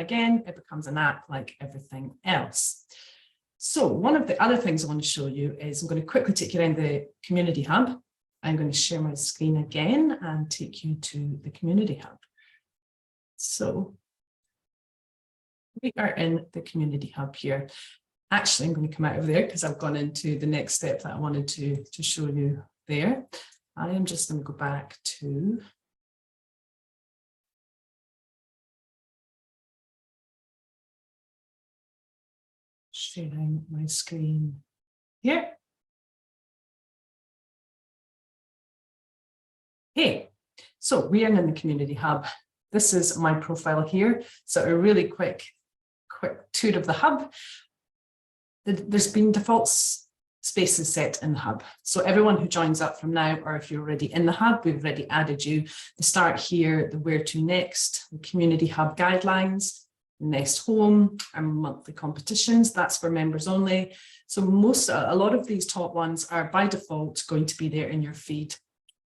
again, it becomes an app like everything else. So one of the other things I want to show you is I'm going to quickly take you around the Community Hub. I'm going to share my screen again and take you to the Community Hub. So we are in the Community Hub here. Actually, I'm going to come out of there because I've gone into the next step that I wanted to show you there. I am just going to go back to sharing my screen here. Hey, so we are in the Community Hub. This is my profile here. So a really quick tour of the hub. There's been default spaces set in the hub. So everyone who joins up from now, or if you're already in the hub, we've already added you. The start here, the where to next, the Community Hub guidelines, Nest Home, and monthly competitions. That's for members only. So a lot of these top ones are by default going to be there in your feed.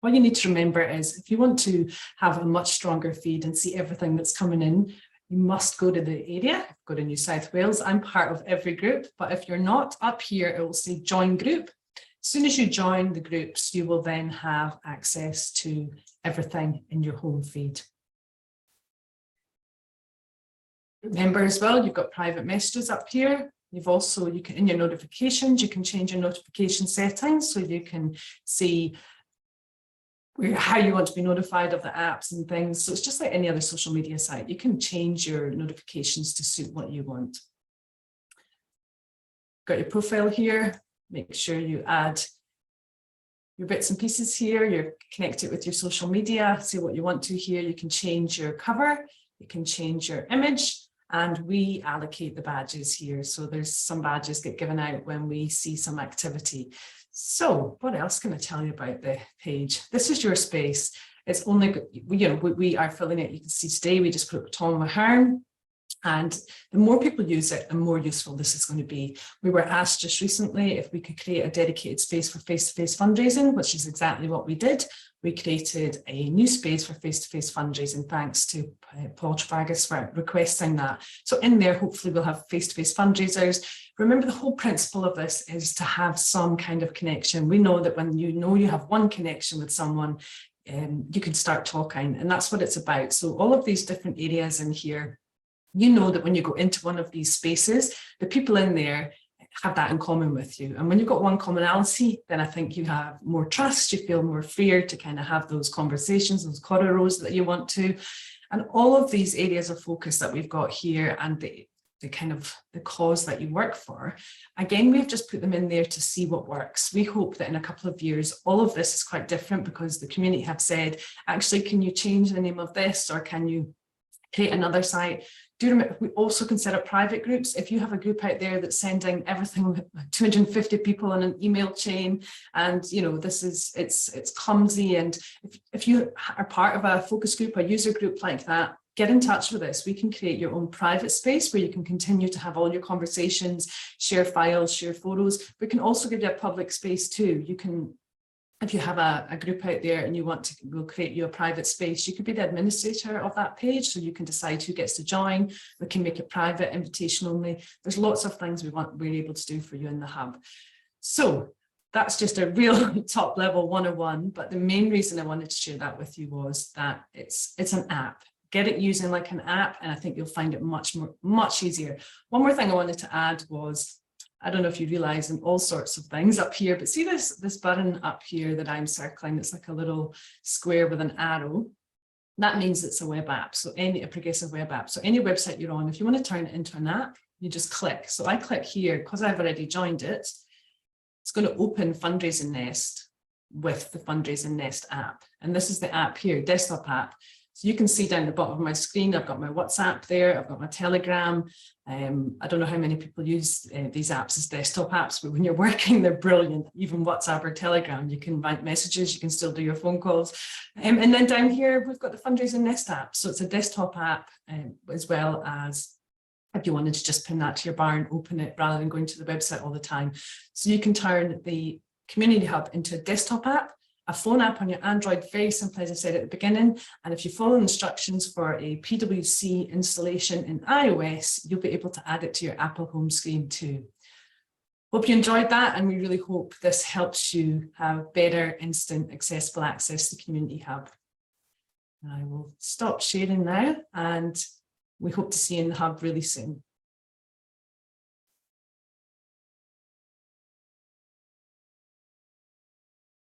What you need to remember is if you want to have a much stronger feed and see everything that's coming in, you must go to the area, go to New South Wales. I'm part of every group, but if you're not, up here, it will say join group. As soon as you join the groups, you will then have access to everything in your home feed. Remember as well, you've got private messages up here. You've also, in your notifications, you can change your notification settings so you can see how you want to be notified of the apps and things. So it's just like any other social media site. You can change your notifications to suit what you want. Got your profile here. Make sure you add your bits and pieces here. You connect it with your social media. See what you want to here. You can change your cover. You can change your image. And we allocate the badges here. So there's some badges get given out when we see some activity. So what else can I tell you about the page? This is your space. It's only, we are filling it. You can see today we just put Tom Mahern. And the more people use it, the more useful this is going to be. We were asked just recently if we could create a dedicated space for face-to-face fundraising, which is exactly what we did. We created a new space for face-to-face fundraising, thanks to Paul Travagis for requesting that. So in there, hopefully we'll have face-to-face fundraisers. Remember, the whole principle of this is to have some kind of connection. We know that when you have one connection with someone, you can start talking, and that's what it's about. So all of these different areas in here, you know that when you go into one of these spaces, the people in there have that in common with you. And when you've got one commonality, then I think you have more trust, you feel more freer to kind of have those conversations, those corridors that you want to. And all of these areas of focus that we've got here and the cause that you work for, again, we've just put them in there to see what works. We hope that in a couple of years, all of this is quite different because the community have said, actually, can you change the name of this, or can you create another site? Do remember, we also can set up private groups. If you have a group out there that's sending everything, 250 people in an email chain, and it's clumsy, and if you are part of a focus group, a user group like that, get in touch with us. We can create your own private space where you can continue to have all your conversations, share files, share photos. We can also give you a public space too. You can, if you have a group out there and you want to, we'll create you a private space. You could be the administrator of that page, so you can decide who gets to join. We can make it private, invitation only. There's lots of things we're able to do for you in the hub. So that's just a real top level 101. But the main reason I wanted to share that with you was that it's an app. Get it using like an app, and I think you'll find it much easier. One more thing I wanted to add was, I don't know if you realize, in all sorts of things up here, but see this button up here that I'm circling, it's like a little square with an arrow. That means it's a web app, so a progressive web app. So any website you're on, if you want to turn it into an app, you just click. So I click here, because I've already joined it, it's going to open Fundraising Nest with the Fundraising Nest app. And this is the app here, desktop app. So you can see down the bottom of my screen, I've got my WhatsApp there, I've got my Telegram. I don't know how many people use these apps as desktop apps, but when you're working, they're brilliant. Even WhatsApp or Telegram, you can write messages, you can still do your phone calls. And then down here, we've got the Fundraising Nest app. So it's a desktop app, as well as if you wanted to just pin that to your bar and open it rather than going to the website all the time. So you can turn the Community Hub into a desktop app, a phone app on your Android, very simple, as I said at the beginning. And if you follow instructions for a PwC installation in iOS, you'll be able to add it to your Apple home screen too. Hope you enjoyed that, and we really hope this helps you have better, instant, accessible access to Community Hub. I will stop sharing now, and we hope to see you in the Hub really soon.